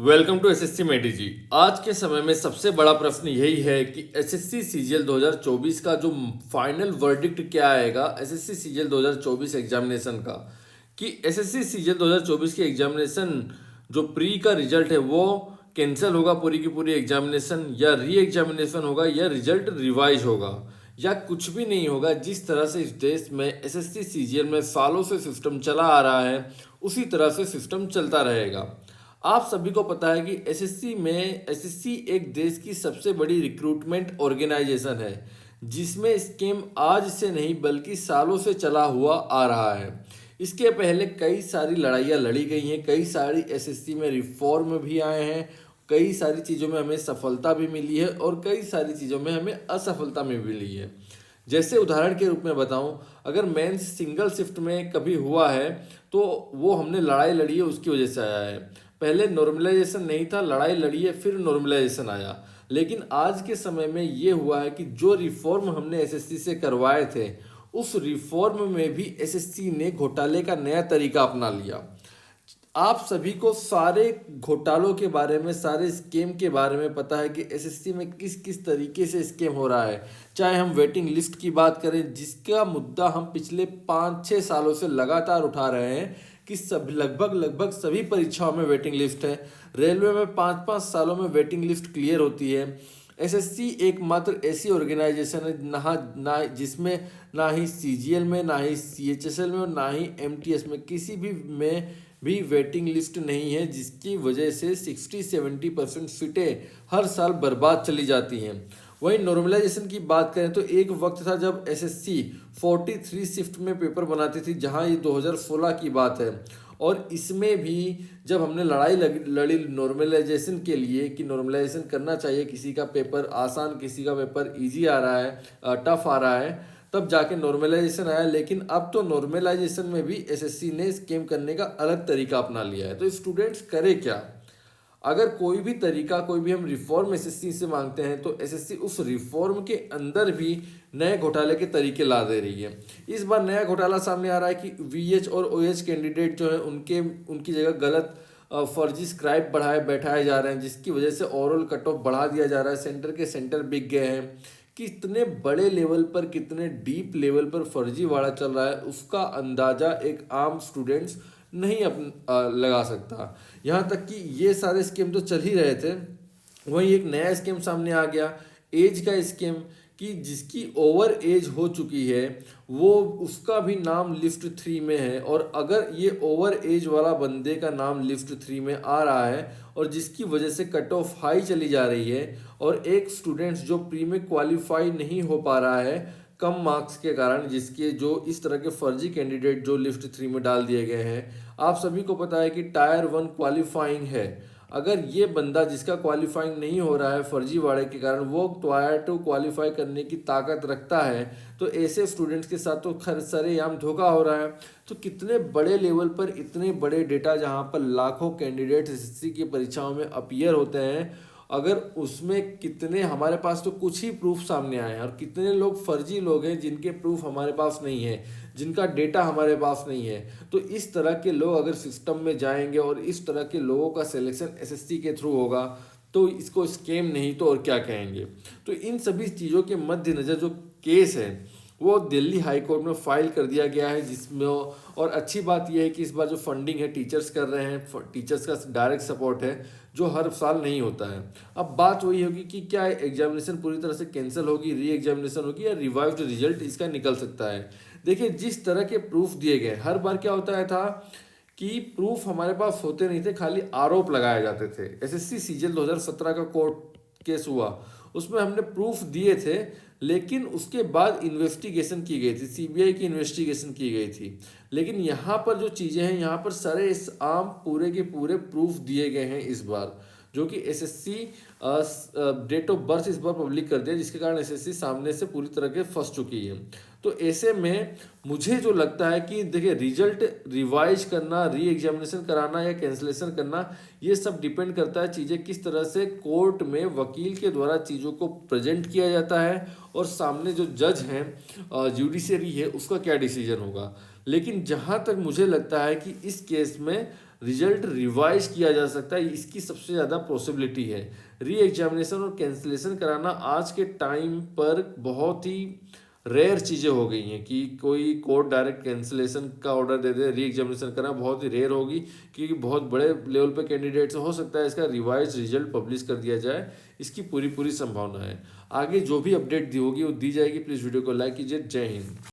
Welcome to SSC मेडी जी। आज के समय में सबसे बड़ा प्रश्न यही है कि एसएससी सीजीएल 2024 का जो फाइनल वर्डिक्ट क्या आएगा एसएससी सीजीएल 2024 एग्जामिनेशन का, कि एसएससी सीजीएल 2024 की एग्जामिनेशन जो प्री का रिजल्ट है वो कैंसिल होगा पूरी की पूरी एग्जामिनेशन, या री एग्जामिनेशन होगा, या रिजल्ट रिवाइज होगा, या कुछ भी नहीं होगा। जिस तरह से इस देश में एसएससी सीजीएल में सालों से सिस्टम चला आ रहा है उसी तरह से सिस्टम चलता रहेगा। आप सभी को पता है कि एसएससी एक देश की सबसे बड़ी रिक्रूटमेंट ऑर्गेनाइजेशन है, जिसमें स्कीम आज से नहीं बल्कि सालों से चला हुआ आ रहा है। इसके पहले कई सारी लड़ाइयाँ लड़ी गई हैं, कई सारी एसएससी में रिफॉर्म भी आए हैं, कई सारी चीज़ों में हमें सफलता भी मिली है और कई सारी चीज़ों में हमें असफलता भी मिली है। जैसे उदाहरण के रूप में बताऊं, अगर मेंस सिंगल शिफ्ट में कभी हुआ है तो वो हमने लड़ाई लड़ी है, उसकी वजह से आया है। पहले नॉर्मलाइजेशन नहीं था, लड़ाई लड़ी है, फिर नॉर्मलाइजेशन आया। लेकिन आज के समय में ये हुआ है कि जो रिफॉर्म हमने एसएससी से करवाए थे उस रिफॉर्म में भी एसएससी ने घोटाले का नया तरीका अपना लिया। आप सभी को सारे घोटालों के बारे में, सारे स्कीम के बारे में पता है कि एसएससी में किस किस तरीके से स्कीम हो रहा है। चाहे हम वेटिंग लिस्ट की बात करें, जिसका मुद्दा हम पिछले 5-6 सालों से लगातार उठा रहे हैं कि सब लगभग सभी परीक्षाओं में वेटिंग लिस्ट है। रेलवे में 5-5 सालों में वेटिंग लिस्ट क्लियर होती है। एसएससी एकमात्र ऐसी ऑर्गेनाइजेशन है ना जिसमें ना ही सीजीएल में, ना ही सीएचएसएल में और ना ही एमटीएस में किसी भी वेटिंग लिस्ट नहीं है, जिसकी वजह से 60-70% सीटें हर साल बर्बाद चली जाती हैं। वहीं नॉर्मलाइजेशन की बात करें तो एक वक्त था जब एसएससी 43 शिफ्ट में पेपर बनाती थी, जहां ये 2016 की बात है। और इसमें भी जब हमने लड़ी नॉर्मलाइजेशन के लिए कि नॉर्मलाइजेशन करना चाहिए, किसी का पेपर आसान, किसी का पेपर इजी आ रहा है, टफ आ रहा है, तब जाके नॉर्मलाइजेशन आया। लेकिन अब तो नॉर्मलाइजेशन में भी एसएससी ने स्कीम करने का अलग तरीका अपना लिया है। तो स्टूडेंट्स करे क्या? अगर कोई भी तरीका, कोई भी हम रिफॉर्म एसएससी से मांगते हैं तो एसएससी उस रिफॉर्म के अंदर भी नए घोटाले के तरीके ला दे रही है। इस बार नया घोटाला सामने आ रहा है कि वीएच और ओएच कैंडिडेट जो है उनकी जगह गलत फर्जी स्क्राइब बैठाए जा रहे हैं, जिसकी वजह से ओवरऑल कट ऑफ बढ़ा दिया जा रहा है। सेंटर के सेंटर बिक गए हैं। कि इतने बड़े लेवल पर, कितने डीप लेवल पर फर्जीवाड़ा चल रहा है उसका अंदाज़ा एक आम स्टूडेंट्स नहीं लगा सकता। यहाँ तक कि ये सारे स्कीम तो चल ही रहे थे, वहीं एक नया स्कीम सामने आ गया, एज का स्कीम, कि जिसकी ओवर एज हो चुकी है वो उसका भी नाम लिस्ट 3 में है। और अगर ये ओवर एज वाला बंदे का नाम लिस्ट 3 में आ रहा है और जिसकी वजह से कट ऑफ हाई चली जा रही है, और एक स्टूडेंट्स जो प्री में क्वालिफाई नहीं हो पा रहा है कम मार्क्स के कारण, जिसके जो इस तरह के फर्जी कैंडिडेट जो लिस्ट 3 में डाल दिए गए हैं। आप सभी को पता है कि टायर 1 क्वालिफाइंग है। अगर ये बंदा जिसका क्वालिफाइंग नहीं हो रहा है फर्जीवाड़े के कारण, वो टायर 2 क्वालिफाई करने की ताकत रखता है, तो ऐसे स्टूडेंट्स के साथ तो सरेआम धोखा हो रहा है। तो कितने बड़े लेवल पर इतने बड़े डेटा, जहाँ पर लाखों कैंडिडेट एसएससी की परीक्षाओं में अपीयर होते हैं, अगर उसमें कितने, हमारे पास तो कुछ ही प्रूफ सामने आए हैं और कितने लोग फर्जी लोग हैं जिनके प्रूफ हमारे पास नहीं है, जिनका डेटा हमारे पास नहीं है। तो इस तरह के लोग अगर सिस्टम में जाएंगे और इस तरह के लोगों का सिलेक्शन एसएससी के थ्रू होगा तो इसको स्कैम नहीं तो और क्या कहेंगे। तो इन सभी चीज़ों के मद्देनज़र जो केस है वो दिल्ली हाई कोर्ट में फाइल कर दिया गया है, जिसमें, और अच्छी बात यह है कि इस बार जो फंडिंग है टीचर्स कर रहे हैं, टीचर्स का डायरेक्ट सपोर्ट है जो हर साल नहीं होता है। अब बात वही होगी कि क्या एग्जामिनेशन पूरी तरह से कैंसिल होगी, री एग्जामिनेशन होगी, या रिवाइव्ड रिजल्ट इसका निकल सकता है। देखिए, जिस तरह के प्रूफ दिए गए, हर बार क्या होता है था कि प्रूफ हमारे पास होते नहीं थे, खाली आरोप लगाए जाते थे। एसएससी सीजीएल 2017 का कोर्ट केस हुआ, उसमें हमने प्रूफ दिए थे, लेकिन उसके बाद इन्वेस्टिगेशन की गई थी, सीबीआई की इन्वेस्टिगेशन की गई थी। लेकिन यहाँ पर जो चीज़ें हैं, यहाँ पर सारे इस आम पूरे के पूरे प्रूफ दिए गए हैं इस बार, जो कि एसएससी डेट ऑफ बर्थ इस बार पब्लिक कर दिया, जिसके कारण एसएससी सामने से पूरी तरह के फंस चुकी है। तो ऐसे में मुझे जो लगता है कि देखिए, रिजल्ट रिवाइज करना, री एग्जामिनेशन कराना या कैंसिलेशन करना, ये सब डिपेंड करता है चीज़ें किस तरह से कोर्ट में वकील के द्वारा चीज़ों को प्रेजेंट किया जाता है और सामने जो जज हैं, जुडिशरी है, उसका क्या डिसीजन होगा। लेकिन जहाँ तक मुझे लगता है कि इस केस में रिजल्ट रिवाइज किया जा सकता है, इसकी सबसे ज़्यादा पॉसिबिलिटी है। री एग्जामिनेशन और कैंसिलेशन कराना आज के टाइम पर बहुत ही रेयर चीज़ें हो गई हैं कि कोई कोर्ट डायरेक्ट कैंसिलेशन का ऑर्डर दे दे। री एग्जामिनेशन करना बहुत ही रेयर होगी, क्योंकि बहुत बड़े लेवल पे कैंडिडेट्स हो सकता है इसका रिवाइज रिजल्ट पब्लिश कर दिया जाए, इसकी पूरी पूरी संभावना है। आगे जो भी अपडेट दी होगी वो दी जाएगी। प्लीज़ वीडियो को लाइक कीजिए। जय हिंद।